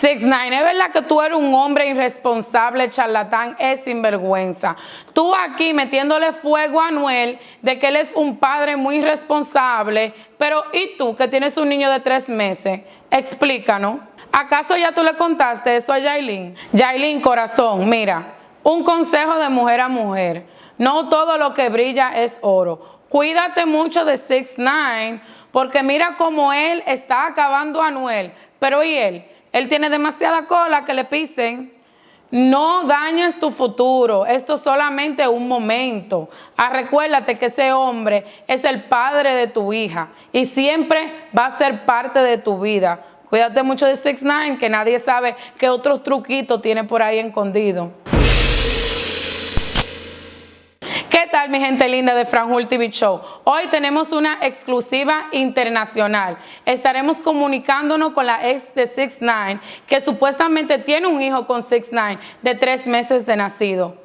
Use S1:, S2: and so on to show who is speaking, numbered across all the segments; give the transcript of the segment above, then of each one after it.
S1: 6ix9ine, es verdad que tú eres un hombre irresponsable, charlatán, es sinvergüenza. Tú aquí metiéndole fuego a Anuel de que él es un padre muy irresponsable, pero ¿y tú que tienes un niño de 3 meses? Explícanos. ¿Acaso ya tú le contaste eso a Yailin? Yailin, corazón, mira, un consejo de mujer a mujer. No todo lo que brilla es oro. Cuídate mucho de 6ix9ine, porque mira cómo él está acabando a Anuel. Pero ¿y él? Él tiene demasiada cola que le pisen. No dañes tu futuro, esto es solamente un momento. Recuérdate que ese hombre es el padre de tu hija y siempre va a ser parte de tu vida. Cuídate mucho de 6ix9ine, que nadie sabe qué otros truquitos tiene por ahí escondido. ¿Qué tal, mi gente linda de Franjul Tv Show? Hoy tenemos una exclusiva internacional. Estaremos comunicándonos con la ex de 6ix9ine, que supuestamente tiene un hijo con 6ix9ine de 3 meses de nacido.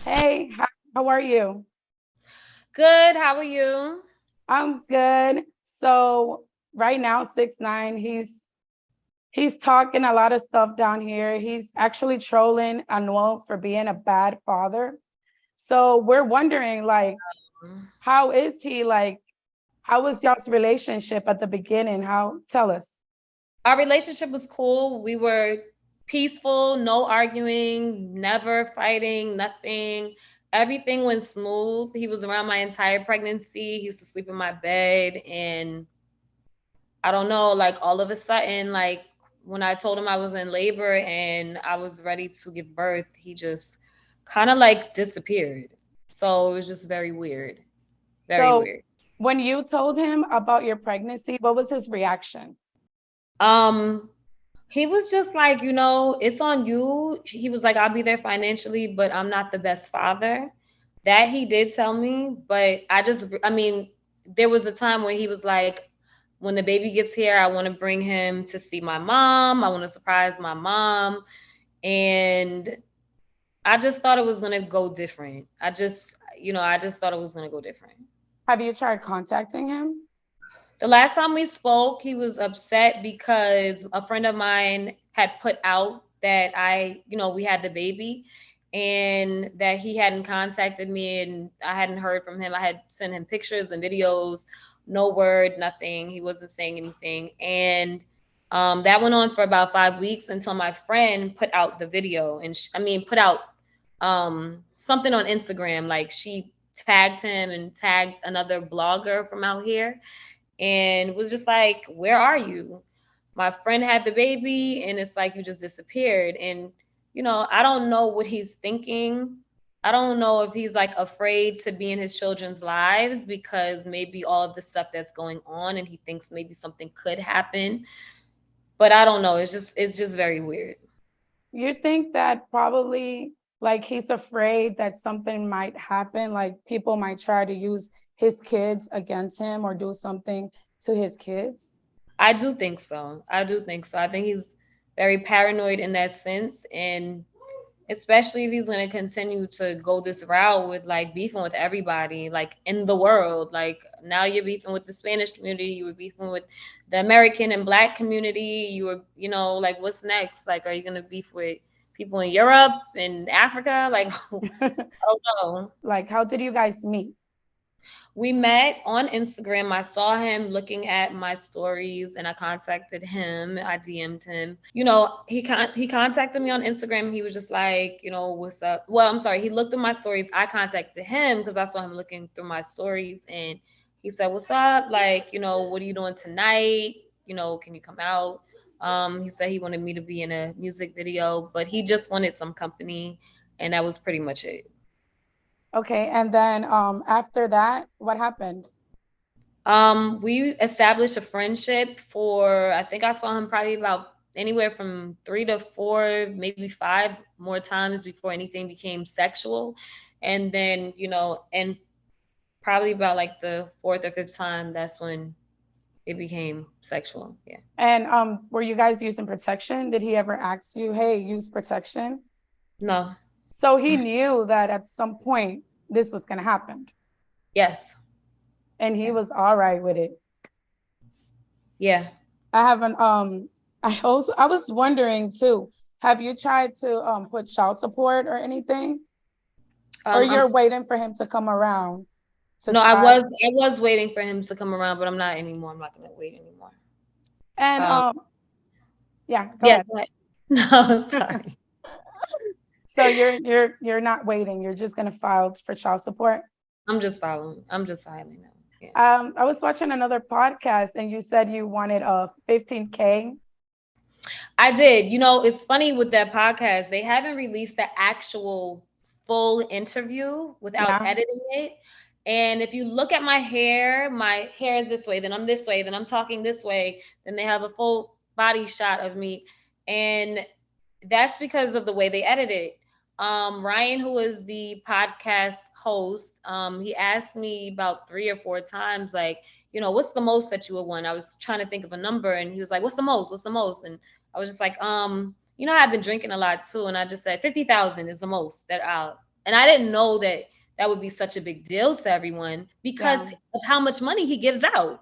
S1: Hey, how are you?
S2: Good, how are you?
S1: I'm good. So right now, 6ix9ine, he's talking a lot of stuff down here. He's actually trolling Anuel for being a bad father. So we're wondering, like, how is he? Like, how was y'all's relationship at the beginning? Tell us.
S2: Our relationship was cool. We were peaceful, no arguing, never fighting, nothing. Everything went smooth. He was around my entire pregnancy. He used to sleep in my bed. And I don't know, like all of a sudden, like when I told him I was in labor and I was ready to give birth, he just kind of like disappeared. So it was just very weird. Very weird.
S1: When you told him about your pregnancy, what was his reaction?
S2: He was just like, you know, it's on you. He was like, I'll be there financially, but I'm not the best father. That he did tell me, but I mean, there was a time where he was like, when the baby gets here, I want to bring him to see my mom. I want to surprise my mom. And I just thought it was going to go different. I just thought it was going to go different.
S1: Have you tried contacting him?
S2: The last time we spoke, he was upset because a friend of mine had put out that we had the baby and that he hadn't contacted me and I hadn't heard from him. I had sent him pictures and videos, no word, nothing. He wasn't saying anything. And that went on for about 5 weeks until my friend put out the video and put out something on Instagram. Like she tagged him and tagged another blogger from out here. And was just like, where are you? My friend had the baby and it's like you just disappeared. And, you know, I don't know what he's thinking. I don't know if he's like afraid to be in his children's lives because maybe all of the stuff that's going on and he thinks maybe something could happen. But I don't know. It's just very weird.
S1: You think that probably like he's afraid that something might happen, like people might try to use his kids against him or do something to his kids?
S2: I do think so. I think he's very paranoid in that sense. And especially if he's going to continue to go this route with like beefing with everybody, like in the world. Like now you're beefing with the Spanish community, you were beefing with the American and Black community. You were, you know, like what's next? Like, are you going to beef with people in Europe and Africa? Like, I don't know.
S1: Like, how did you guys meet?
S2: We met on Instagram. I saw him looking at my stories and I contacted him. I DM'd him. You know, he contacted me on Instagram. He was just like, you know, what's up? Well, I'm sorry. He looked at my stories. I contacted him because I saw him looking through my stories and he said, what's up? Like, you know, what are you doing tonight? You know, can you come out? He said he wanted me to be in a music video, but he just wanted some company and that was pretty much it.
S1: Okay, and then after that, what happened?
S2: We established a friendship for, I think I saw him probably about anywhere from 3 to 4, maybe 5 more times before anything became sexual. And then, you know, and probably about like the 4th or 5th time, that's when it became sexual. Yeah.
S1: And were you guys using protection? Did he ever ask you, hey, use protection?
S2: No.
S1: So he knew that at some point this was going to happen.
S2: Yes.
S1: And he was all right with it.
S2: Yeah.
S1: I haven't, I was wondering too, have you tried to put child support or anything? Or you're waiting for him to come around to
S2: No,
S1: try?
S2: I was waiting for him to come around, but I'm not anymore. I'm not gonna wait anymore.
S1: And yeah, go
S2: Yeah,
S1: ahead.
S2: go ahead. No, sorry.
S1: So you're not waiting, you're just gonna file for child support?
S2: I'm just filing now. Yeah.
S1: I was watching another podcast and you said you wanted a 15K.
S2: I did. You know, it's funny with that podcast, they haven't released the actual full interview without
S1: Yeah.
S2: editing it. And if you look at my hair is this way, then I'm this way, then I'm talking this way, then they have a full body shot of me. And that's because of the way they edited it. Ryan, who is the podcast host, he asked me about 3 or 4 times, like, you know, what's the most that you would want? I was trying to think of a number, and he was like, what's the most? What's the most? And I was just like, you know, I've been drinking a lot too, and I just said 50,000 is the most that I'll. And I didn't know that that would be such a big deal to everyone because of how much money he gives out.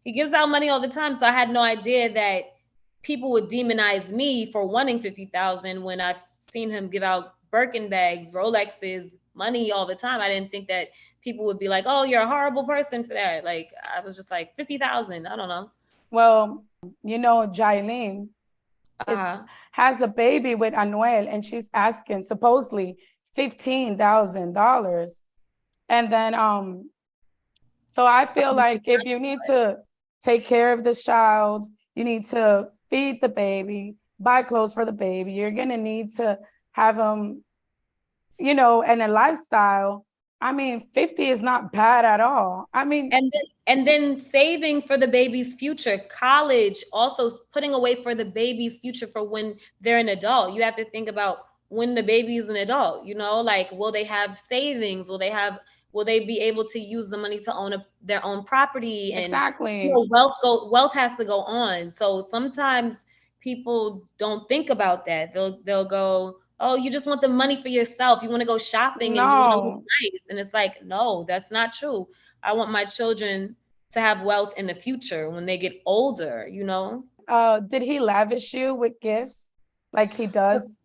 S2: He gives out money all the time, so I had no idea that people would demonize me for wanting 50,000 when I've seen him give out Birkin bags, Rolexes, money all the time. I didn't think that people would be like, "Oh, you're a horrible person for that." Like, I was just like, 50,000. I don't know.
S1: Well, you know, Jailene has a baby with Anuel, and she's asking supposedly $15,000. And then, so I feel like if you need to take care of the child, you need to feed the baby, buy clothes for the baby, you're gonna need to have them, you know, and a lifestyle. I mean, 50 is not bad at all. I mean,
S2: and then saving for the baby's future, college, also putting away for the baby's future for when they're an adult. You have to think about when the baby is an adult, you know, like, will they have savings? Will they be able to use the money to own their own property? And
S1: exactly.
S2: You know, wealth has to go on. So sometimes people don't think about that. They'll go, oh, you just want the money for yourself. You want to go shopping and you want to look nice. And it's like, no, that's not true. I want my children to have wealth in the future when they get older, you know?
S1: Did he lavish you with gifts like he does?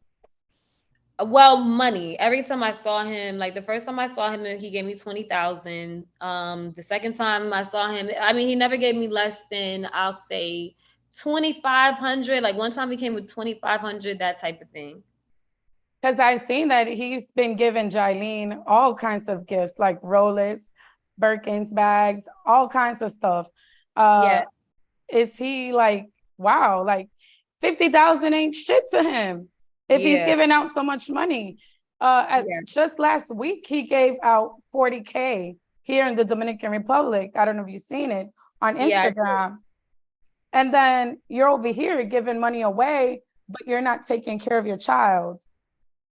S2: Well, money. Every time I saw him, like the first time I saw him, he gave me 20,000. The second time I saw him, I mean, he never gave me less than, I'll say, 2,500. Like one time he came with 2,500, that type of thing.
S1: Because I've seen that he's been giving Jailene all kinds of gifts, like Rolex, Birkins bags, all kinds of stuff.
S2: Yeah.
S1: Is he like, wow, like 50,000 ain't shit to him if he's giving out so much money? Just last week, he gave out 40K here in the Dominican Republic. I don't know if you've seen it on Instagram. And then you're over here giving money away, but you're not taking care of your child.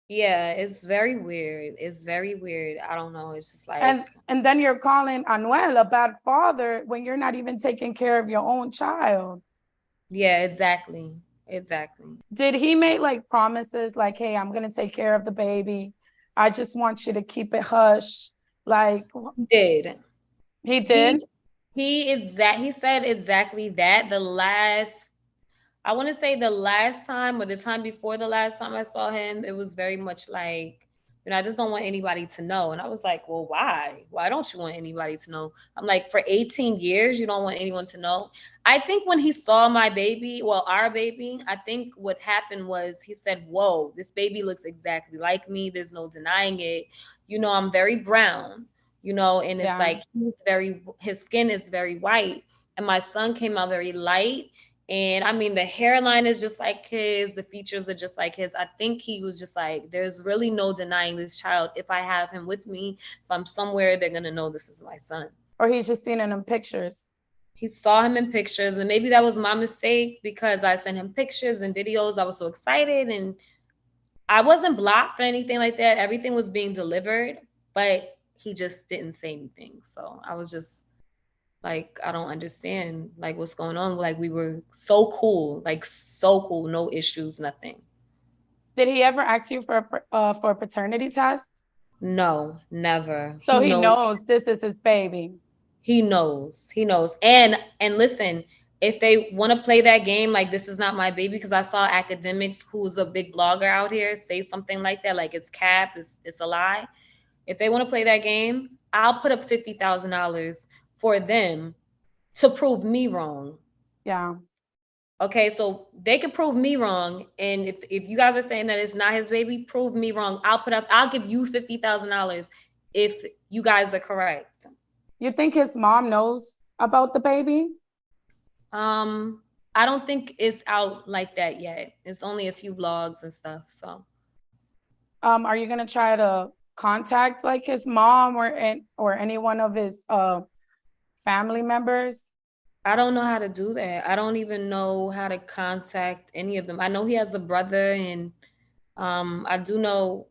S2: Yeah, it's very weird. It's very weird. I don't know. It's just like,
S1: and then you're calling Anuel a bad father when you're not even taking care of your own child.
S2: Yeah, exactly. Exactly.
S1: Did he make like promises like, hey, I'm gonna take care of the baby, I just want you to keep it hush? Like, he did?
S2: He said exactly that. I want to say the last time or the time before the last time I saw him, it was very much like, you know, I just don't want anybody to know. And I was like, well, why? Why don't you want anybody to know? I'm like, for 18 years, you don't want anyone to know? I think when he saw my baby, well, our baby, I think what happened was he said, whoa, this baby looks exactly like me. There's no denying it. You know, I'm very brown, you know, and it's like, his skin is very white. And my son came out very light. And I mean, the hairline is just like his, the features are just like his. I think he was just like, there's really no denying this child. If I have him with me, if I'm somewhere, they're going to know this is my son.
S1: Or he's just seen it in pictures.
S2: He saw him in pictures, and maybe that was my mistake because I sent him pictures and videos. I was so excited, and I wasn't blocked or anything like that. Everything was being delivered, but he just didn't say anything. So I was just like, I don't understand, like, what's going on. Like, we were so cool, no issues, nothing.
S1: Did he ever ask you for a paternity test?
S2: No, never.
S1: So he knows this is his baby.
S2: He knows. And listen, if they want to play that game, like this is not my baby, because I saw academics who's a big blogger out here say something like that, like it's cap, it's a lie. If they want to play that game, I'll put up $50,000 for them to prove me wrong.
S1: Yeah.
S2: Okay, so they could prove me wrong, and if you guys are saying that it's not his baby, prove me wrong. I'll give you $50,000 if you guys are correct.
S1: You think his mom knows about the baby?
S2: I don't think it's out like that yet. It's only a few blogs and stuff. So,
S1: are you gonna try to contact like his mom or any one of his family members?
S2: I don't know how to do that. I don't even know how to contact any of them. I know he has a brother, and I do know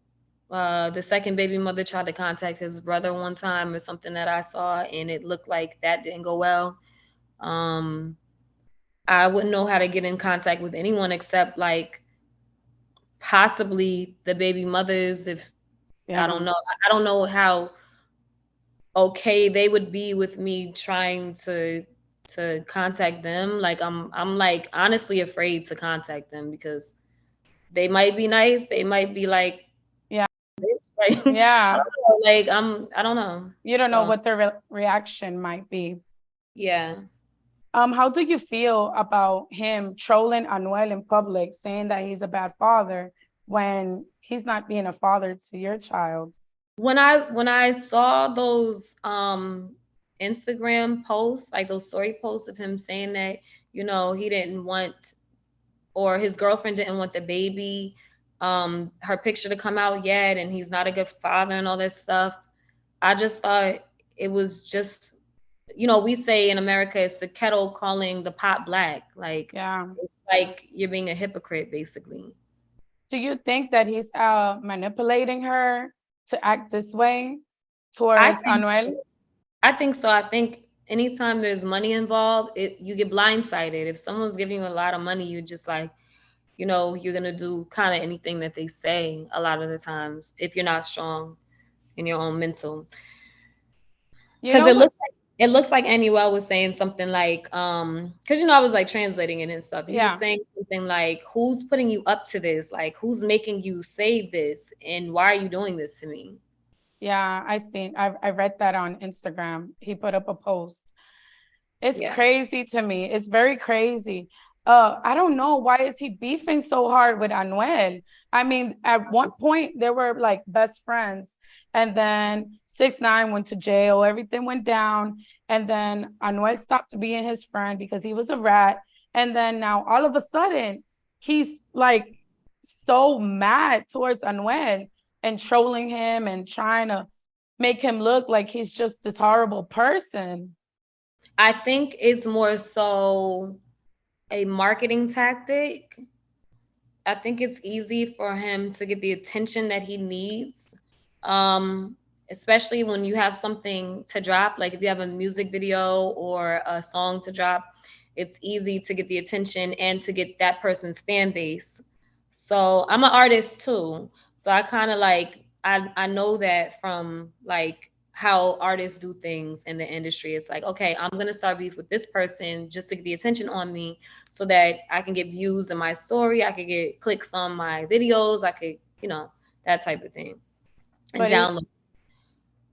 S2: the second baby mother tried to contact his brother one time or something that I saw, and it looked like that didn't go well. I wouldn't know how to get in contact with anyone except like possibly the baby mothers. If
S1: Yeah.
S2: I don't know, I don't know how okay they would be with me trying to contact them. Like I'm like honestly afraid to contact them because they might be nice, they might be like,
S1: Yeah.
S2: like
S1: Yeah.
S2: I don't know, like I don't know.
S1: You don't know what their reaction might be.
S2: Yeah.
S1: How do you feel about him trolling Anuel in public, saying that he's a bad father when he's not being a father to your child?
S2: When I saw those Instagram posts, like those story posts of him saying that, you know, he didn't want, or his girlfriend didn't want the baby, her picture to come out yet, and he's not a good father and all this stuff. I just thought it was just, you know, we say in America, it's the kettle calling the pot black. Like,
S1: Yeah.
S2: it's like you're being a hypocrite, basically.
S1: Do you think that he's manipulating her to act this way towards Anuel?
S2: I think so. I think anytime there's money involved, you get blindsided. If someone's giving you a lot of money, you're just like, you know, you're gonna do kind of anything that they say a lot of the times if you're not strong in your own mental. Because it looks like NUL was saying something like, because you know I was like translating it and stuff. He was saying something like, "Who's putting you up to this? Like, who's making you say this? And why are you doing this to me?"
S1: Yeah, I read that on Instagram. He put up a post. It's crazy to me. It's very crazy. I don't know, why is he beefing so hard with Anuel? I mean, at one point they were like best friends, and then 6ix9ine went to jail, everything went down, and then Anuel stopped being his friend because he was a rat. And then now all of a sudden he's like so mad towards Anuel and trolling him and trying to make him look like he's just this horrible person.
S2: I think it's more so a marketing tactic. I think it's easy for him to get the attention that he needs, especially when you have something to drop. Like if you have a music video or a song to drop, it's easy to get the attention and to get that person's fan base. So I'm an artist too. So I kind of like, I know that from like how artists do things in the industry. It's like, okay, I'm going to start beef with this person just to get the attention on me so that I can get views in my story. I could get clicks on my videos. I could, you know, that type of thing. And download.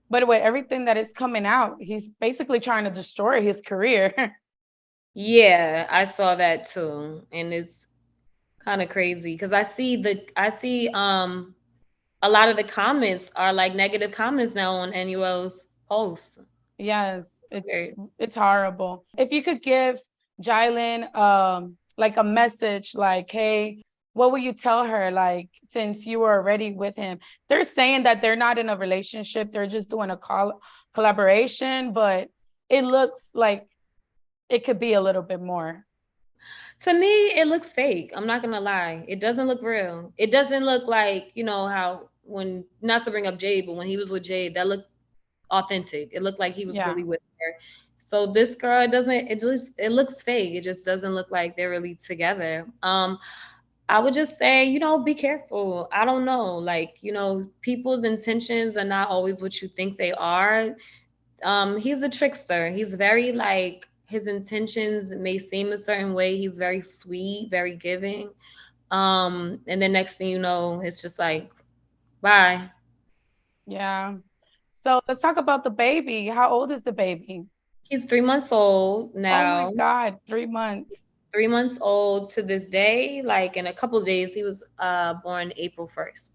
S1: But with everything that is coming out, he's basically trying to destroy his career.
S2: Yeah, I saw that too. And it's kind of crazy because I see a lot of the comments are like negative comments now on NUL's posts.
S1: Yes, it's horrible. If you could give Jalen like a message, like, hey, what would you tell her? Like, since you were already with him, they're saying that they're not in a relationship, they're just doing a collaboration, but it looks like it could be a little bit more.
S2: To me, it looks fake. I'm not gonna lie. It doesn't look real. It doesn't look like, you know, how when, not to bring up Jade, but when he was with Jade, that looked authentic. It looked like he was really with her. So this girl, it looks fake. It just doesn't look like they're really together. I would just say, you know, be careful. I don't know. Like, you know, people's intentions are not always what you think they are. He's a trickster. He's very like, his intentions may seem a certain way. He's very sweet, very giving. And then next thing you know, it's just like, bye.
S1: Yeah. So let's talk about the baby. How old is the baby?
S2: He's 3 months old
S1: Oh my
S2: now.
S1: God, 3 months.
S2: 3 months old to this day. Like in a couple of days, he was born April 1st.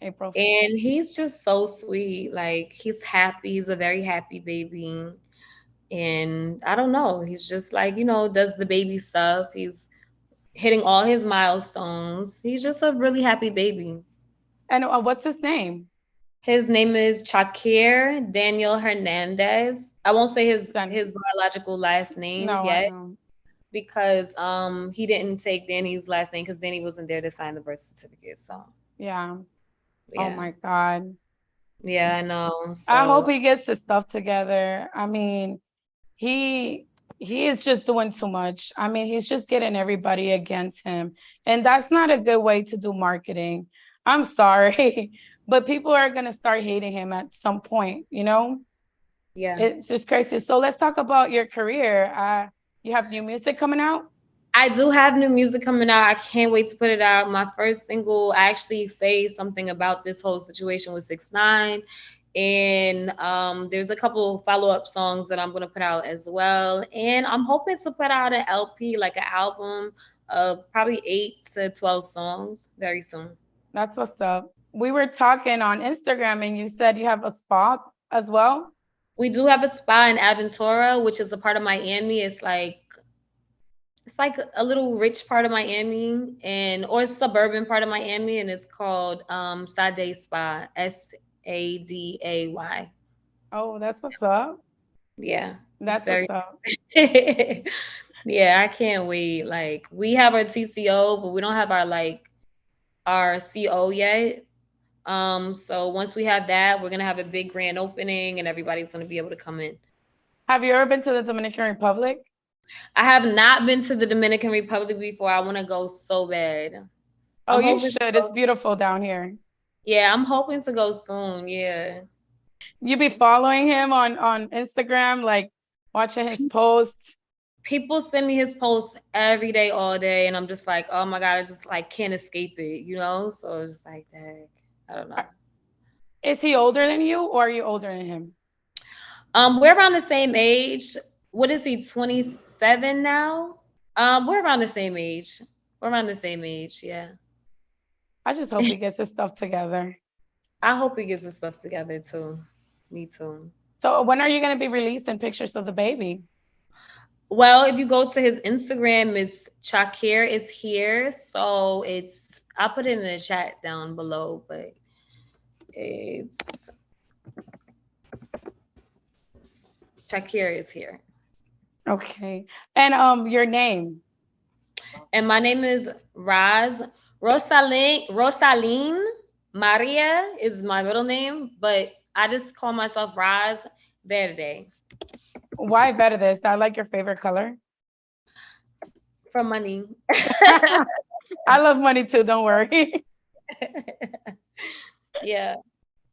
S1: April.
S2: And he's just so sweet. Like he's happy. He's a very happy baby. And I don't know. He's just like, does the baby stuff. He's hitting all his milestones. He's just a really happy baby.
S1: And what's his name?
S2: His name is Chakir Daniel Hernandez. I won't say his
S1: Then-
S2: his biological last name
S1: No, I
S2: yet
S1: know.
S2: because he didn't take Danny's last name because Danny wasn't there to sign the birth certificate. So
S1: Yeah.
S2: yeah.
S1: Oh my God.
S2: Yeah, I know.
S1: I hope
S2: So
S1: he gets his stuff together. I mean, he is just doing too much. I mean, he's just getting everybody against him. And that's not a good way to do marketing. I'm sorry, but people are going to start hating him at some point, you know?
S2: yeah.
S1: It's just crazy. So let's talk about your career. You have new music coming out?
S2: I do have new music coming out. I can't wait to put it out. My first single, I actually say something about this whole situation with 6ix9ine. And there's a couple follow-up songs that I'm gonna put out as well. And I'm hoping to put out an LP, like an album of probably 8 to 12 songs very soon.
S1: That's what's up. We were talking on Instagram and you said you have a spa as well?
S2: We do have a spa in Aventura, which is a part of Miami. It's like a little rich part of Miami or suburban part of Miami, and it's called Sade Spa, Saday.
S1: Oh, that's what's up.
S2: Yeah.
S1: That's what's up.
S2: Yeah, I can't wait. Like we have our TCO, but we don't have our CO yet. So once we have that, we're gonna have a big grand opening and everybody's gonna be able to come in.
S1: Have you ever been to the Dominican Republic?
S2: I have not been to the Dominican Republic before. I want to go so bad.
S1: Oh, you should. It's beautiful down here.
S2: Yeah, I'm hoping to go soon. Yeah.
S1: You be following him on Instagram, like watching his posts?
S2: People send me his posts every day, all day, and I'm just like, oh my God, I just like can't escape it, So it's just like, dang, I don't know.
S1: Is he older than you or are you older than him?
S2: We're around the same age. What is he, 27 now? We're around the same age. We're around the same age, yeah.
S1: I just hope he gets his stuff together.
S2: I hope he gets his stuff together too. Me too.
S1: So when are you going to be releasing pictures of the baby?
S2: Well, if you go to his Instagram, it's CHAKIR is here. So I'll put it in the chat down below, but it's CHAKIR is here.
S1: Okay. And your name?
S2: And my name is Rosaline Maria is my middle name, but I just call myself Roz Verde.
S1: Why Verde? Is that like your favorite color?
S2: For money.
S1: I love money too, don't worry.
S2: Yeah.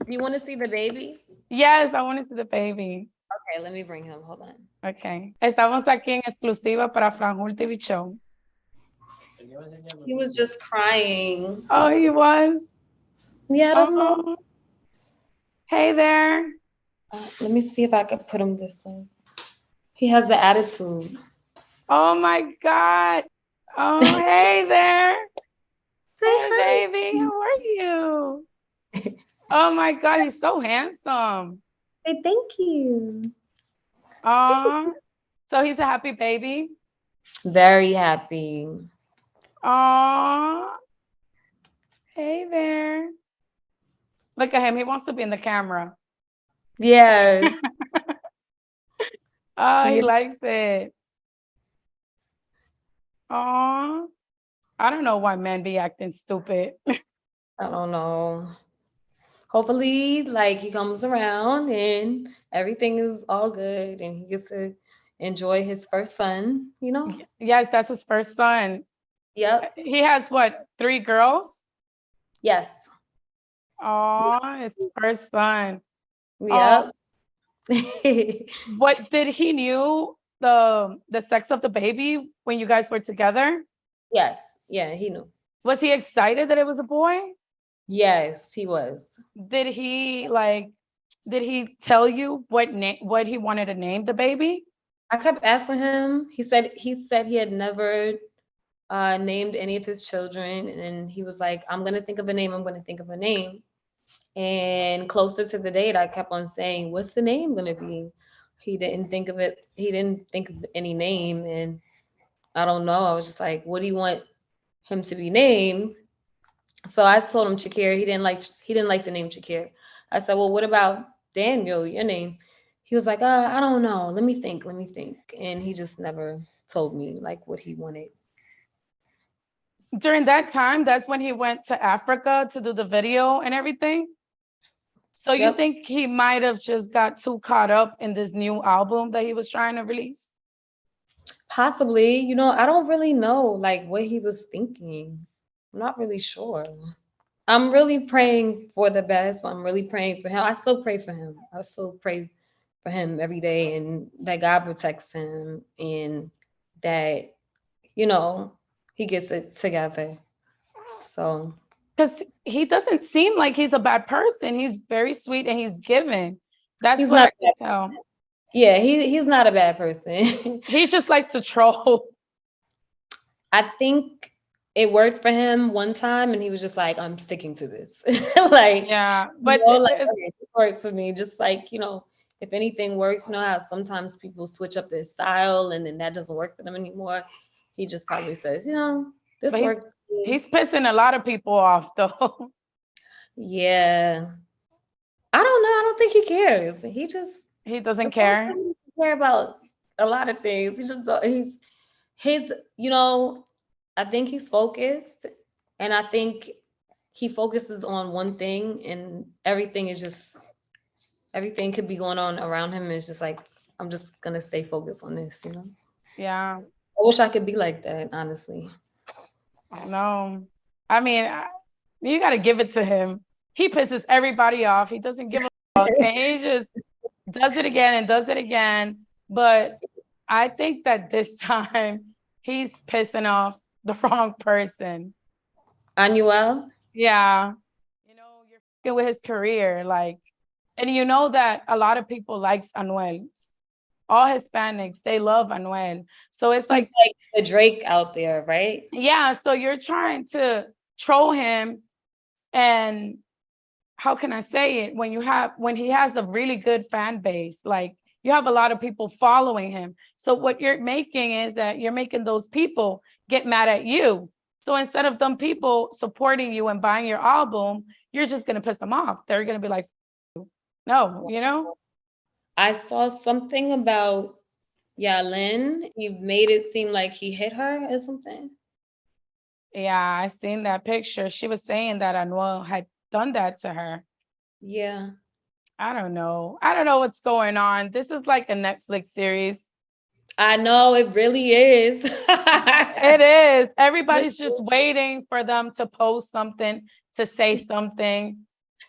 S2: You want to see the baby?
S1: Yes, I want to see the baby.
S2: Okay, let me bring him. Hold on.
S1: Okay. Estamos aquí en exclusiva para Franjul Tv Show.
S2: He was just crying.
S1: Oh, he was?
S2: Yeah, I don't know.
S1: Hey there.
S2: Let me see if I could put him this way. He has the attitude.
S1: Oh my God. Oh, hey there. Hey, baby. How are you? Oh my God, he's so handsome.
S2: Hey, thank you.
S1: So he's a happy baby?
S2: Very happy.
S1: Hey there. Look at him. He wants to be in the camera.
S2: Yeah.
S1: He likes it. I don't know why men be acting stupid.
S2: I don't know. Hopefully, he comes around and everything is all good and he gets to enjoy his first son,
S1: Yes, that's his first son.
S2: Yep.
S1: He has what, 3 girls?
S2: Yes.
S1: His first son.
S2: Yep.
S1: What did he knew the sex of the baby when you guys were together?
S2: Yes. Yeah, he knew.
S1: Was he excited that it was a boy?
S2: Yes, he was.
S1: Did he tell you what he wanted to name the baby?
S2: I kept asking him. He said he had never named any of his children, and he was like, "I'm gonna think of a name. I'm gonna think of a name." And closer to the date, I kept on saying, "What's the name gonna be?" He didn't think of it. He didn't think of any name, and I don't know. I was just like, "What do you want him to be named?" So I told him Chakir. He didn't like the name Chakir. I said, "Well, what about Daniel, your name?" He was like, I don't know. Let me think. Let me think." And he just never told me like what he wanted.
S1: During that time, that's when he went to Africa to do the video and everything. So you
S2: Yep.
S1: think he might have just got too caught up in this new album that he was trying to release?
S2: Possibly. I don't really know like what he was thinking. I'm not really sure. I'm really praying for the best. I'm really praying for him. I still pray for him. I still pray for him every day, and that God protects him, and that, he gets it together. So
S1: Because he doesn't seem like he's a bad person. He's very sweet and he's giving. That's
S2: he's
S1: what I
S2: not,
S1: can tell.
S2: yeah, he's not a bad person.
S1: He just likes to troll.
S2: I think it worked for him one time, and he was just like, "I'm sticking to this." Like,
S1: Yeah, but
S2: like, okay, it works for me. Just like, if anything works, how sometimes people switch up their style and then that doesn't work for them anymore. He just probably says, this
S1: but
S2: works.
S1: he's pissing a lot of people off though.
S2: Yeah. I don't know. I don't think he cares.
S1: He doesn't care.
S2: He care about a lot of things. His, I think he's focused, and I think he focuses on one thing, and everything could be going on around him. And it's just like, I'm just gonna stay focused on this,
S1: Yeah.
S2: I wish I could be like that, honestly.
S1: No. I mean, you got to give it to him. He pisses everybody off. He doesn't give a fuck. And he just does it again and does it again. But I think that this time he's pissing off the wrong person.
S2: Anuel?
S1: Yeah. You're fucking with his career. And you know that a lot of people likes Anuel. All Hispanics, they love Anuel. So it's like
S2: the Drake out there, right?
S1: Yeah. So you're trying to troll him. And how can I say it? When he has a really good fan base, like you have a lot of people following him. So what you're making is that you're making those people get mad at you. So instead of them people supporting you and buying your album, you're just going to piss them off. They're going to be like, no,
S2: I saw something about Yalin. He made it seem like he hit her or something.
S1: Yeah, I seen that picture. She was saying that Anuel had done that to her.
S2: Yeah.
S1: I don't know what's going on. This is like a Netflix series.
S2: I know, it really is.
S1: It is. Everybody's just waiting for them to post something, to say something.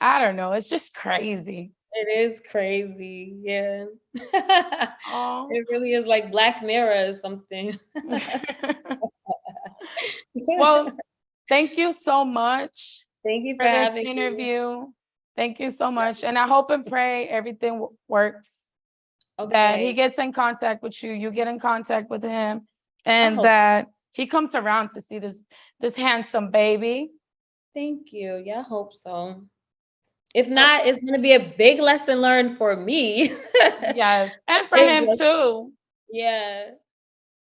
S1: I don't know. It's just crazy.
S2: It is crazy. Yeah. It really is like Black Mirror or something.
S1: Well, thank you so much.
S2: Thank you
S1: for this interview. Thank you so much. And I hope and pray everything works. Okay. That he gets in contact with you, you get in contact with him, and that he comes around to see this handsome baby.
S2: Thank you. Yeah, I hope so. If not, it's going to be a big lesson learned for me.
S1: Yes, and for him too.
S2: Yeah.